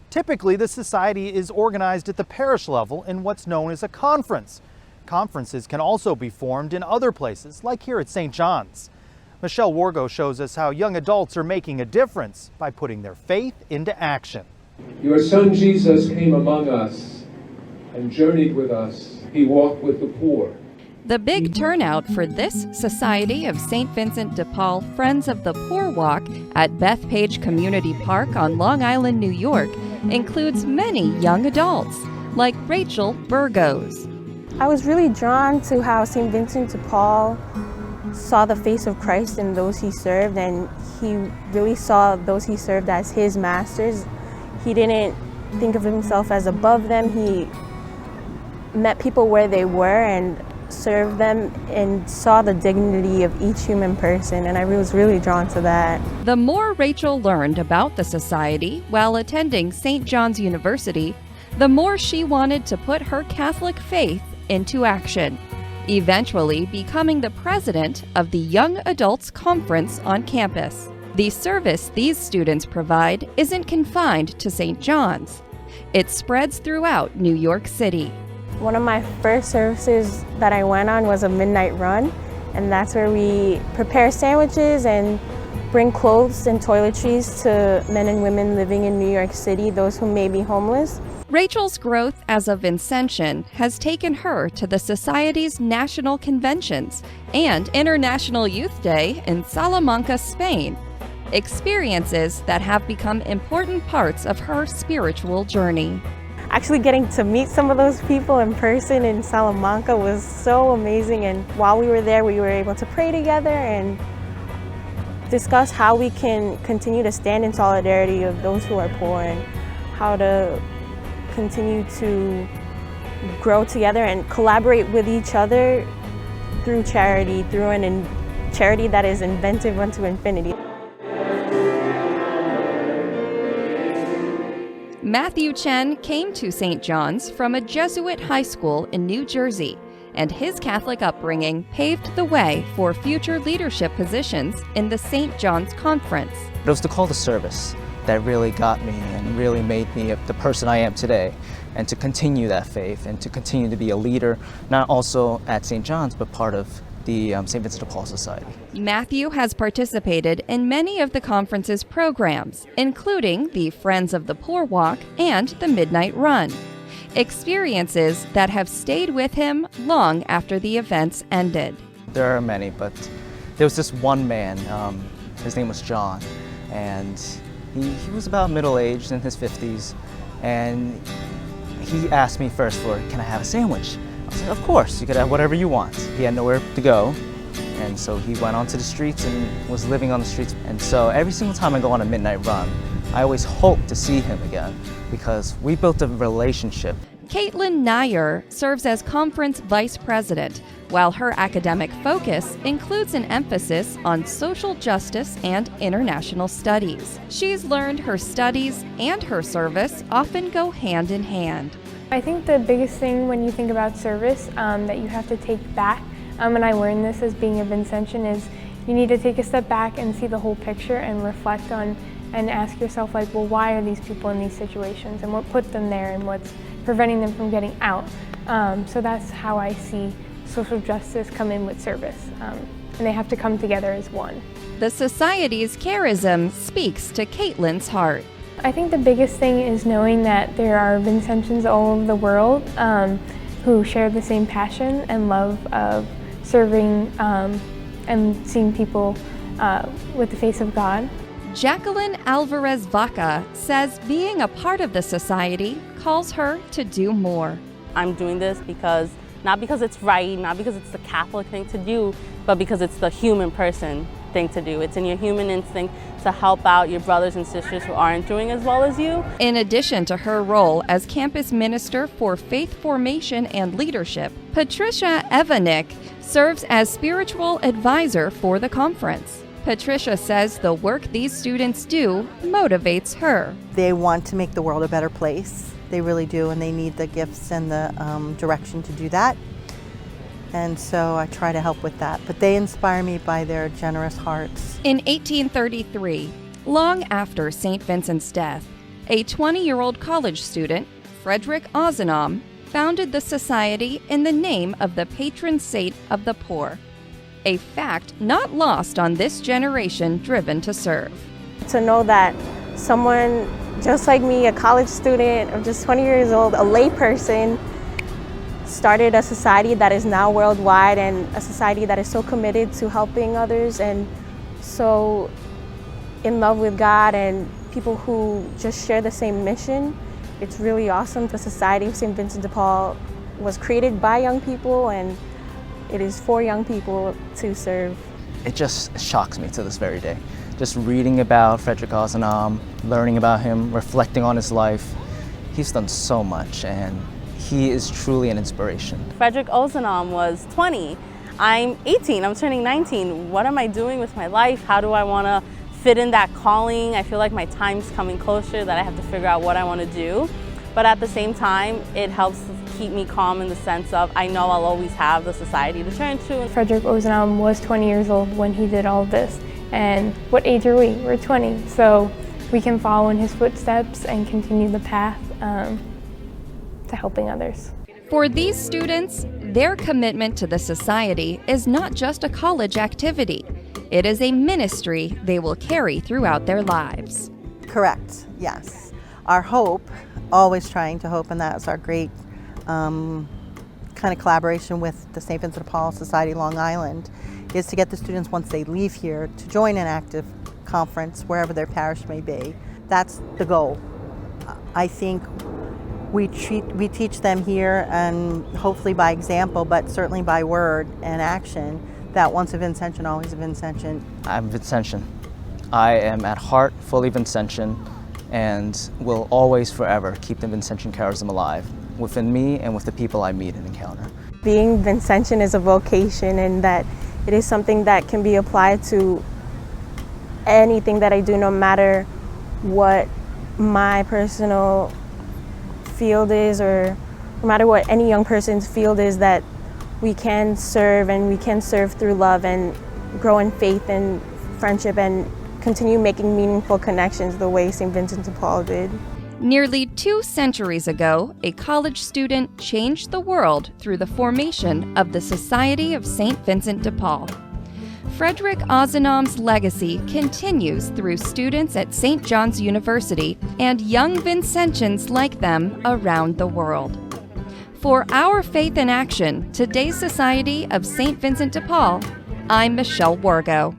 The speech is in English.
Typically, the society is organized at the parish level in what's known as a conference. Conferences can also be formed in other places, like here at St. John's. Michelle Wargo shows us how young adults are making a difference by putting their faith into action. Your son Jesus came among us and journeyed with us. He walked with the poor. The big turnout for this Society of St. Vincent de Paul Friends of the Poor Walk at Bethpage Community Park on Long Island, New York, includes many young adults, like Rachel Burgos. I was really drawn to how St. Vincent de Paul saw the face of Christ in those he served, and he really saw those he served as his masters. He didn't think of himself as above them. He met people where they were and served them and saw the dignity of each human person, and I was really drawn to that. The more Rachel learned about the society while attending St. John's University, the more she wanted to put her Catholic faith into action, eventually becoming the president of the Young Adults Conference on campus. The service these students provide isn't confined to St. John's. It spreads throughout New York City. One of my first services that I went on was a midnight run, and that's where we prepare sandwiches and bring clothes and toiletries to men and women living in New York City, those who may be homeless. Rachel's growth as a Vincentian has taken her to the Society's national conventions and International Youth Day in Salamanca, Spain, experiences that have become important parts of her spiritual journey. Actually getting to meet some of those people in person in Salamanca was so amazing, and while we were there, we were able to pray together and discuss how we can continue to stand in solidarity of those who are poor and how to continue to grow together and collaborate with each other through charity, through charity that is inventive unto infinity. Matthew Chen came to St. John's from a Jesuit high school in New Jersey, and his Catholic upbringing paved the way for future leadership positions in the St. John's Conference. It was the call to service that really got me and really made me the person I am today, and to continue that faith and to continue to be a leader, not also at St. John's, but part of the St. Vincent de Paul Society. Matthew has participated in many of the conference's programs, including the Friends of the Poor Walk and the Midnight Run, experiences that have stayed with him long after the events ended. There are many, but there was this one man, his name was John, and he was about middle-aged, in his 50s, and he asked me first for, can I have a sandwich? I was like, of course, you could have whatever you want. He had nowhere to go, and so he went onto the streets and was living on the streets. And so every single time I go on a midnight run, I always hope to see him again, because we built a relationship. Caitlin Nair serves as conference vice president, while her academic focus includes an emphasis on social justice and international studies. She's learned her studies and her service often go hand in hand. I think the biggest thing when you think about service that you have to take back, and I learned this as being a Vincentian, is you need to take a step back and see the whole picture and reflect on and ask yourself, like, well, why are these people in these situations and what put them there and what's preventing them from getting out. So that's how I see social justice come in with service, and they have to come together as one. The Society's charism speaks to Caitlin's heart. I think the biggest thing is knowing that there are Vincentians all over the world who share the same passion and love of serving and seeing people with the face of God. Jacqueline Alvarez Vaca says being a part of the Society calls her to do more. I'm doing this because, not because it's right, not because it's the Catholic thing to do, but because it's the human person thing to do. It's in your human instinct to help out your brothers and sisters who aren't doing as well as you. In addition to her role as campus minister for faith formation and leadership, Patricia Evanik serves as spiritual advisor for the conference. Patricia says the work these students do motivates her. They want to make the world a better place. They really do, and they need the gifts and the direction to do that. And so I try to help with that. But they inspire me by their generous hearts. In 1833, long after St. Vincent's death, A 20-year-old college student, Frederick Ozanam, founded the society in the name of the patron saint of the poor, a fact not lost on this generation driven to serve. To know that someone just like me, a college student of just 20 years old, a layperson, started a society that is now worldwide, and a society that is so committed to helping others and so in love with God and people who just share the same mission. It's really awesome. The Society of St. Vincent de Paul was created by young people, and it is for young people to serve. It just shocks me to this very day. Just reading about Frederick Ozanam, learning about him, reflecting on his life. He's done so much, and he is truly an inspiration. Frederick Ozanam was 20. I'm 18, I'm turning 19. What am I doing with my life? How do I want to fit in that calling? I feel like my time's coming closer, that I have to figure out what I want to do. But at the same time, it helps keep me calm in the sense of I know I'll always have the society to turn to. Frederick Ozanam was 20 years old when he did all of this. And what age are we? We're 20. So we can follow in his footsteps and continue the path to helping others. For these students, their commitment to the society is not just a college activity. It is a ministry they will carry throughout their lives. Correct, yes. Our hope, always trying to hope, and that's our great kind of collaboration with the St. Vincent de Paul Society Long Island, is to get the students, once they leave here, to join an active conference wherever their parish may be. That's the goal. I think we teach them here, and hopefully by example, but certainly by word and action, that once a Vincentian, always a Vincentian. I'm Vincentian. I am at heart fully Vincentian, and will always forever keep the Vincentian charism alive within me and with the people I meet and encounter. Being Vincentian is a vocation, and that it is something that can be applied to anything that I do, no matter what my personal field is, or no matter what any young person's field is, that we can serve, and we can serve through love and grow in faith and friendship and continue making meaningful connections the way St. Vincent de Paul did. Nearly 2 centuries ago, a college student changed the world through the formation of the Society of St. Vincent de Paul. Frederick Ozanam's legacy continues through students at St. John's University and young Vincentians like them around the world. For Our Faith in Action, today's Society of St. Vincent de Paul, I'm Michelle Wargo.